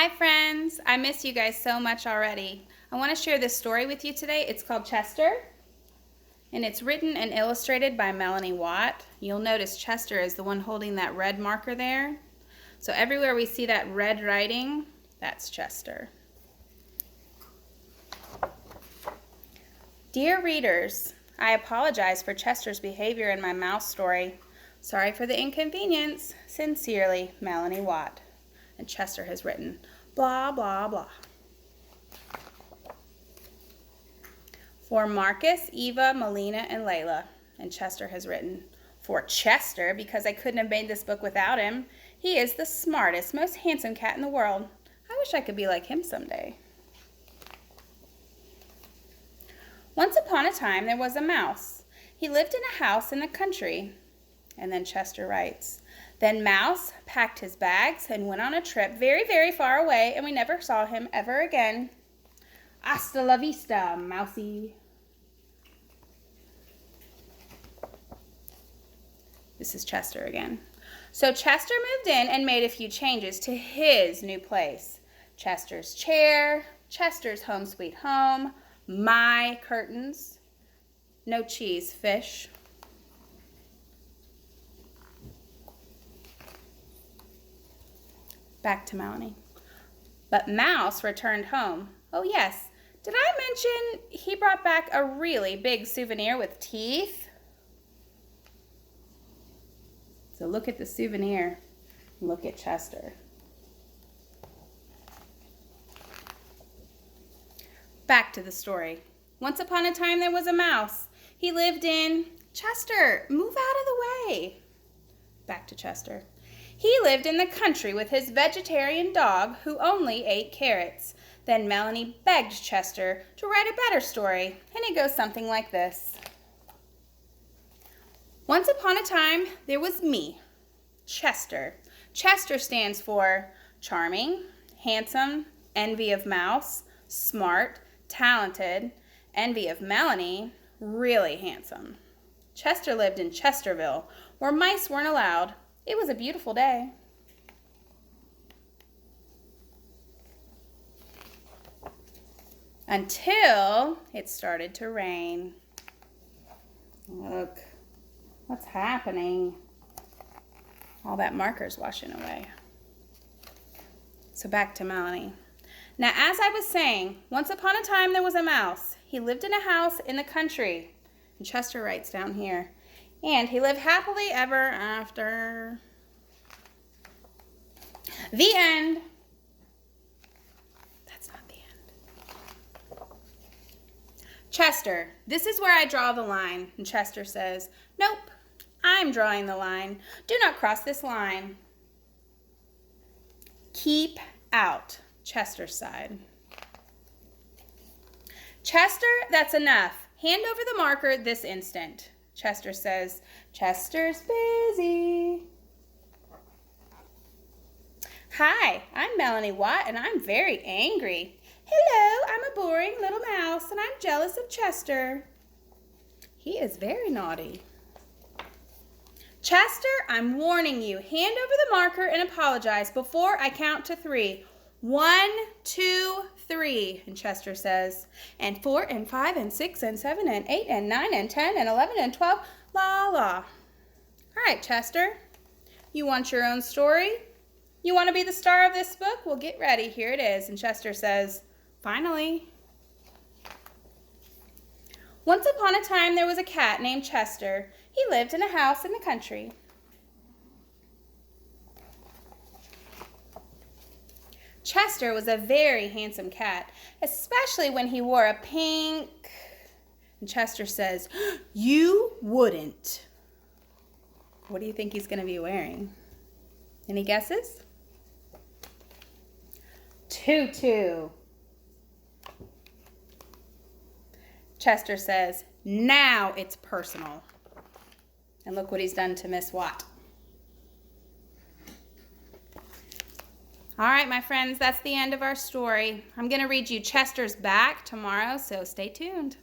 Hi friends, I miss you guys so much already. I want to share this story with you today. It's called Chester, and it's written and illustrated by Melanie Watt. You'll notice Chester is the one holding that red marker there. So everywhere we see that red writing, that's Chester. Dear readers, I apologize for Chester's behavior in my mouse story. Sorry for the inconvenience. Sincerely, Melanie Watt. And Chester has written, blah, blah, blah. For Marcus, Eva, Melina, and Layla. And Chester has written, for Chester, because I couldn't have made this book without him. He is the smartest, most handsome cat in the world. I wish I could be like him someday. Once upon a time, there was a mouse. He lived in a house in the country. And then Chester writes, then Mouse packed his bags and went on a trip very, very far away, and we never saw him ever again. Hasta la vista, Mousie. This is Chester again. So Chester moved in and made a few changes to his new place. Chester's chair, Chester's home sweet home, my curtains, no cheese, fish. Back to Melanie. But Mouse returned home. Oh yes, did I mention he brought back a really big souvenir with teeth? So look at the souvenir. Look at Chester. Back to the story. Once upon a time there was a mouse. He lived in... Chester, move out of the way. Back to Chester. He lived in the country with his vegetarian dog who only ate carrots. Then Melanie begged Chester to write a better story, and it goes something like this. Once upon a time, there was me, Chester. Chester stands for charming, handsome, envy of Mouse, smart, talented, envy of Melanie, really handsome. Chester lived in Chesterville, where mice weren't allowed. It was a beautiful day. Until it started to rain. Look, what's happening? All that marker's washing away. So back to Melanie. Now, as I was saying, once upon a time there was a mouse. He lived in a house in the country. And Chester writes down here. And he lived happily ever after. The end. That's not the end. Chester, this is where I draw the line. And Chester says, nope, I'm drawing the line. Do not cross this line. Keep out. Chester's side. Chester, that's enough. Hand over the marker this instant. Chester says, Chester's busy. Hi, I'm Melanie Watt, and I'm very angry. Hello, I'm a boring little mouse, and I'm jealous of Chester. He is very naughty. Chester, I'm warning you. Hand over the marker and apologize before I count to 3. 1, 2, 3, and Chester says, and 4, and 5, and 6, and 7, and 8, and 9, and 10, and 11, and 12, la la. All right, Chester, you want your own story? You want to be the star of this book? Well, get ready. Here it is. And Chester says, finally. Once upon a time, there was a cat named Chester. He lived in a house in the country. Chester was a very handsome cat, especially when he wore a pink... And Chester says, you wouldn't. What do you think he's going to be wearing? Any guesses? Tutu. Chester says, now it's personal. And look what he's done to Miss Watt. All right, my friends, that's the end of our story. I'm going to read you Chester's back tomorrow, so stay tuned.